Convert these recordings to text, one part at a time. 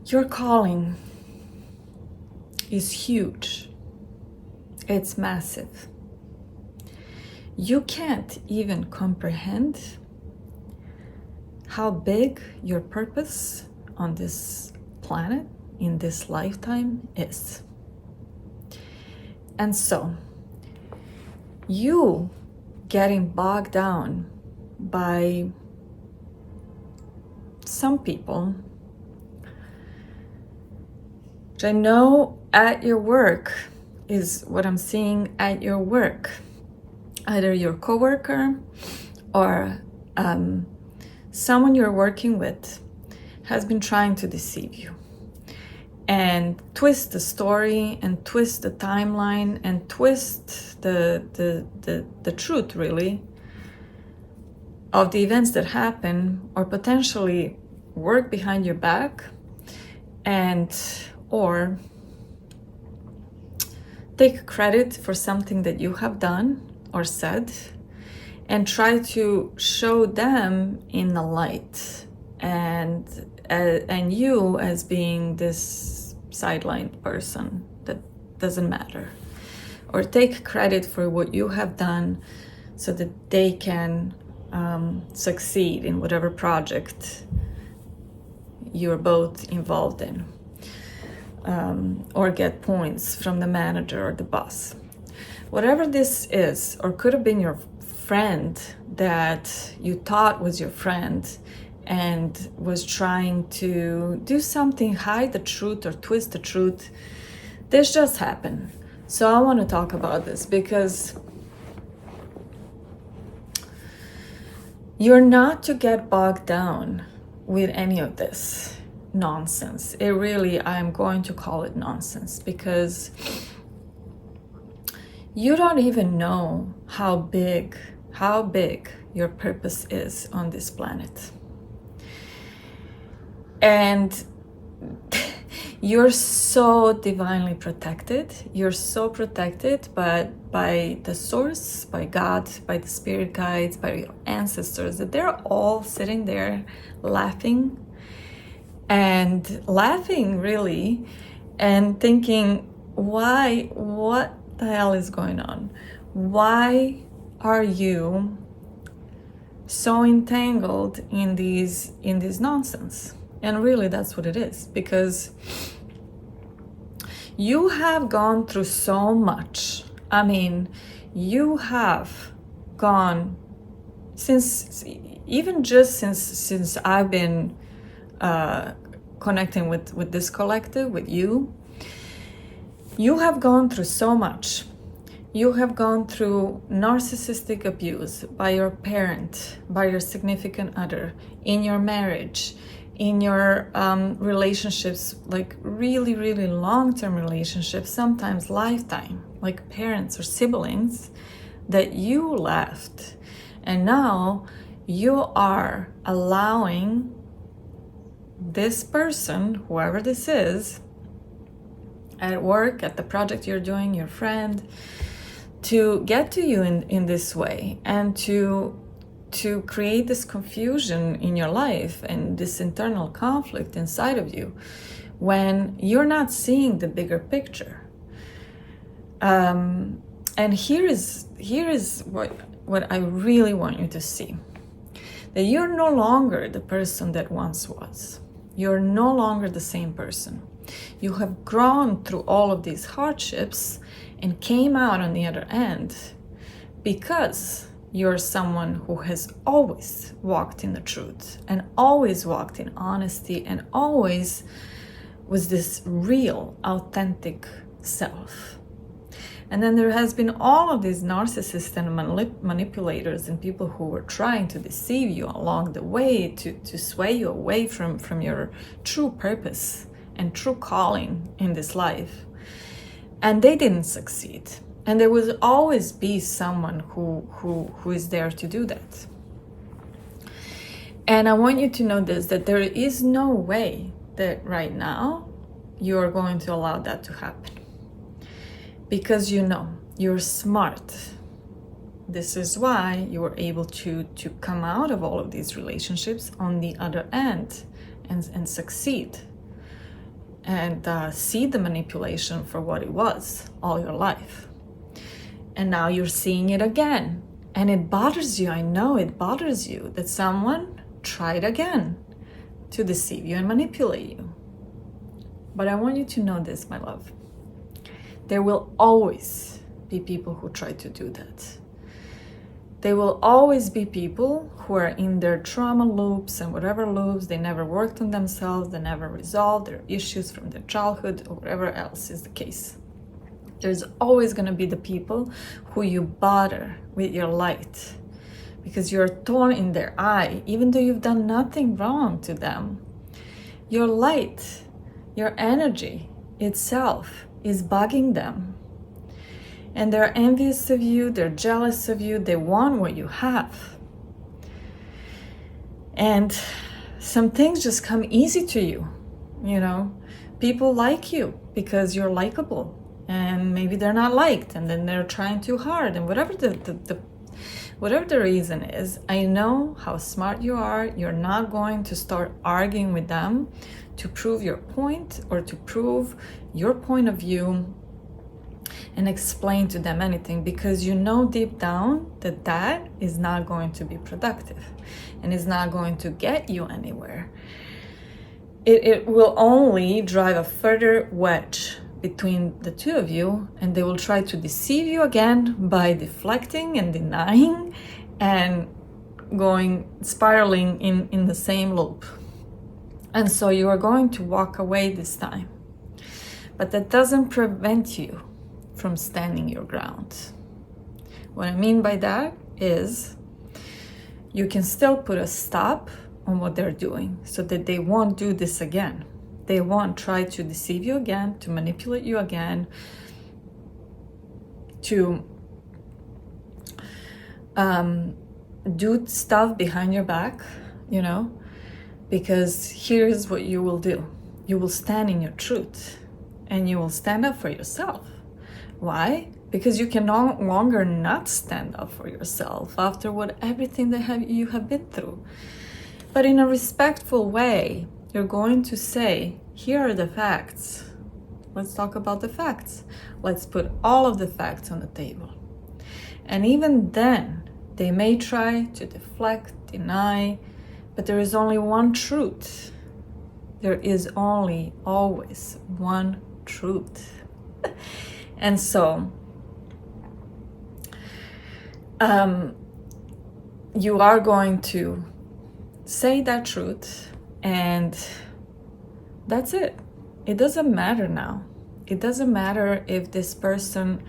Your calling is huge. It's massive. You can't even comprehend how big your purpose on this planet in this lifetime is. And so, you getting bogged down by some people, which I know at your work is what I'm seeing at your work. Either your coworker or someone you're working with has been trying to deceive you and twist the story and twist the timeline and twist the truth, really, of the events that happen, or potentially work behind your back and or take credit for something that you have done or said and try to show them in the light and you as being this sidelined person that doesn't matter, or take credit for what you have done so that they can succeed in whatever project you're both involved in, or get points from the manager or the boss. Whatever this is, or could have been your friend that you thought was your friend and was trying to do something, hide the truth or twist the truth. This just happened. So I want to talk about this because you're not to get bogged down with any of this nonsense. It really, I'm going to call it nonsense, because you don't even know how big your purpose is on this planet. And you're so divinely protected. You're so protected by the source, by God, by the spirit guides, by your ancestors, that they're all sitting there laughing really, and thinking, why, what the hell is going on? Why are you so entangled in these nonsense? And really, that's what it is, because you have gone through so much. I mean, you have gone since I've been connecting with this collective, with you. You have gone through so much. You have gone through narcissistic abuse by your parent, by your significant other, in your marriage, in your relationships, like really, really long-term relationships, sometimes lifetime, like parents or siblings that you left. And now you are allowing this person, whoever this is, at work, at the project you're doing, your friend, to get to you in this way, and to create this confusion in your life and this internal conflict inside of you when you're not seeing the bigger picture. And here is what I really want you to see. That you're no longer the person that once was. You're no longer the same person. You have grown through all of these hardships and came out on the other end because you're someone who has always walked in the truth and always walked in honesty and always was this real, authentic self. And then there has been all of these narcissists and manipulators and people who were trying to deceive you along the way to sway you away from your true purpose and true calling in this life. And they didn't succeed. And there will always be someone who is there to do that. And I want you to know this, that there is no way that right now you are going to allow that to happen. Because you know, you're smart. This is why you were able to come out of all of these relationships on the other end and succeed. and see the manipulation for what it was all your life. And now you're seeing it again. And it bothers you. I know it bothers you that someone tried again to deceive you and manipulate you. But I want you to know this, my love. There will always be people who try to do that. There will always be people who are in their trauma loops and whatever loops. They never worked on themselves. They never resolved their issues from their childhood or whatever else is the case. There's always going to be the people who you bother with your light because you're a thorn in their eye, even though you've done nothing wrong to them. Your light, your energy itself is bugging them. And they're envious of you, they're jealous of you, they want what you have. And some things just come easy to you, you know. People like you because you're likable, and maybe they're not liked, and then they're trying too hard, and whatever the reason is, I know how smart you are. You're not going to start arguing with them to prove your point or to prove your point of view and explain to them anything, because you know deep down that that is not going to be productive and is not going to get you anywhere. It will only drive a further wedge between the two of you, and they will try to deceive you again by deflecting and denying and spiraling in the same loop. And so you are going to walk away this time. But that doesn't prevent you from standing your ground. What I mean by that is you can still put a stop on what they're doing so that they won't do this again. They won't try to deceive you again, to manipulate you again, to do stuff behind your back, you know, because here's what you will do. You will stand in your truth and you will stand up for yourself. Why? Because you can no longer not stand up for yourself after everything that you have been through. But in a respectful way, you're going to say, here are the facts. Let's talk about the facts. Let's put all of the facts on the table. And even then, they may try to deflect, deny, but there is only one truth. There is only always one truth. And so, you are going to say that truth, and that's it. It doesn't matter now. It doesn't matter if this person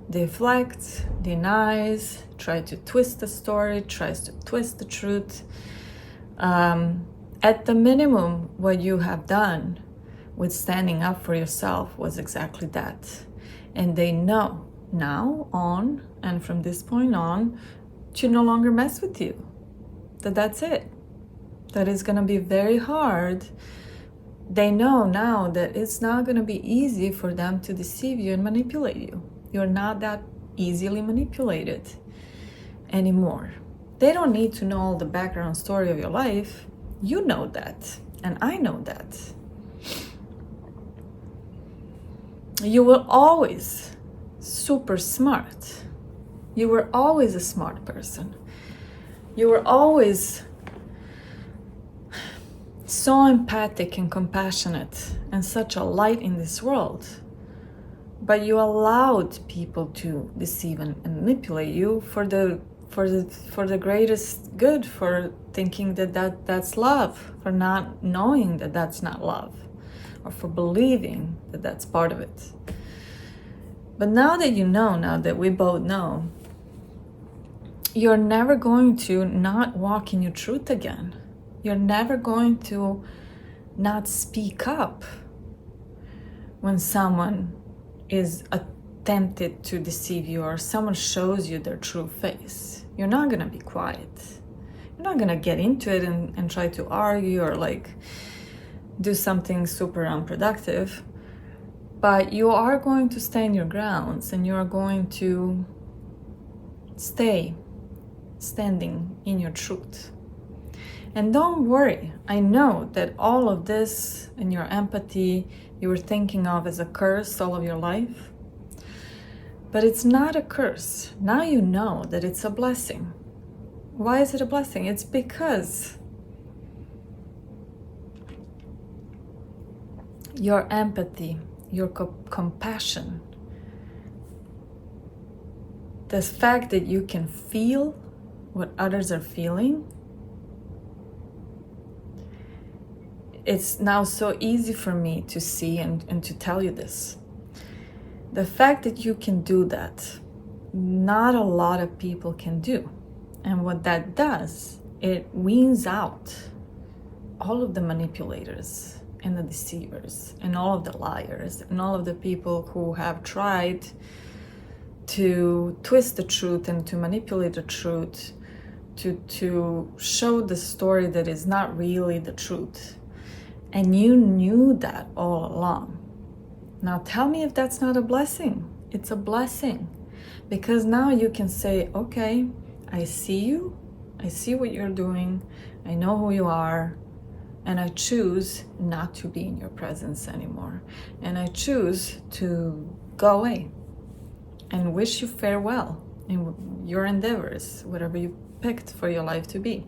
deflects, denies, tries to twist the story, tries to twist the truth. At the minimum, what you have done with standing up for yourself was exactly that. And they know now on, and from this point on, to no longer mess with you. That's it. That is going to be very hard. They know now that it's not going to be easy for them to deceive you and manipulate you. You're not that easily manipulated anymore. They don't need to know the background story of your life. You know that, and I know that. You were always super smart. You were always a smart person. You were always so empathic and compassionate and such a light in this world. But you allowed people to deceive and manipulate you for the greatest good, for thinking that's love, for not knowing that that's not love, or for believing that that's part of it. But now that you know, now that we both know, you're never going to not walk in your truth again. You're never going to not speak up when someone is attempted to deceive you or someone shows you their true face. You're not going to be quiet. You're not going to get into it and try to argue or do something super unproductive. But you are going to stand your grounds, and you are going to stay standing in your truth. And don't worry, I know that all of this and your empathy you were thinking of as a curse all of your life. But it's not a curse. Now you know that it's a blessing. Why is it a blessing? It's because your empathy, your compassion, the fact that you can feel what others are feeling, it's now so easy for me to see and to tell you this. The fact that you can do that, not a lot of people can do. And what that does, it weans out all of the manipulators and the deceivers and all of the liars and all of the people who have tried to twist the truth and to manipulate the truth, to show the story that is not really the truth. And you knew that all along. Now tell me if that's not a blessing. It's a blessing. Because now you can say, okay, I see you, I see what you're doing, I know who you are, and I choose not to be in your presence anymore. And I choose to go away and wish you farewell in your endeavors, whatever you picked for your life to be.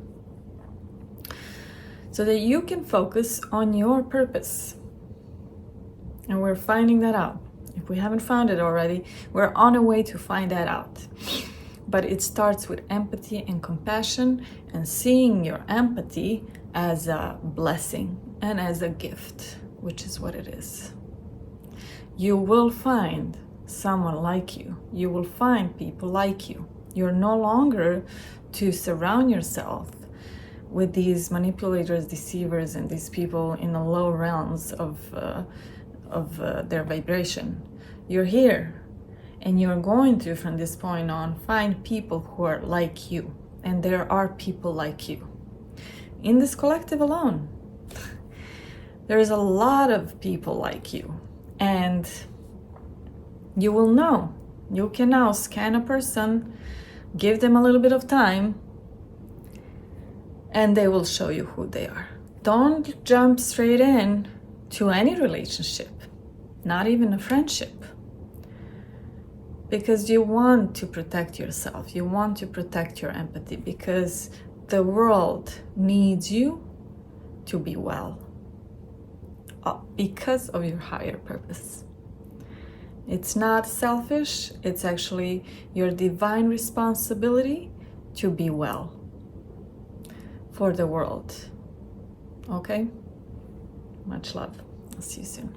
So that you can focus on your purpose. And we're finding that out. If we haven't found it already, we're on a way to find that out. But it starts with empathy and compassion and seeing your empathy as a blessing and as a gift, which is what it is. You will find someone like you. You will find people like you. You're no longer to surround yourself with these manipulators, deceivers, and these people in the low realms of their vibration. You're here. And you're going to, from this point on, find people who are like you. And there are people like you. In this collective alone, there's a lot of people like you. And you will know. You can now scan a person, give them a little bit of time, and they will show you who they are. Don't jump straight in to any relationship, not even a friendship. Because you want to protect yourself, you want to protect your empathy, because the world needs you to be well because of your higher purpose. It's not selfish, it's actually your divine responsibility to be well for the world. Okay? Much love. I'll see you soon.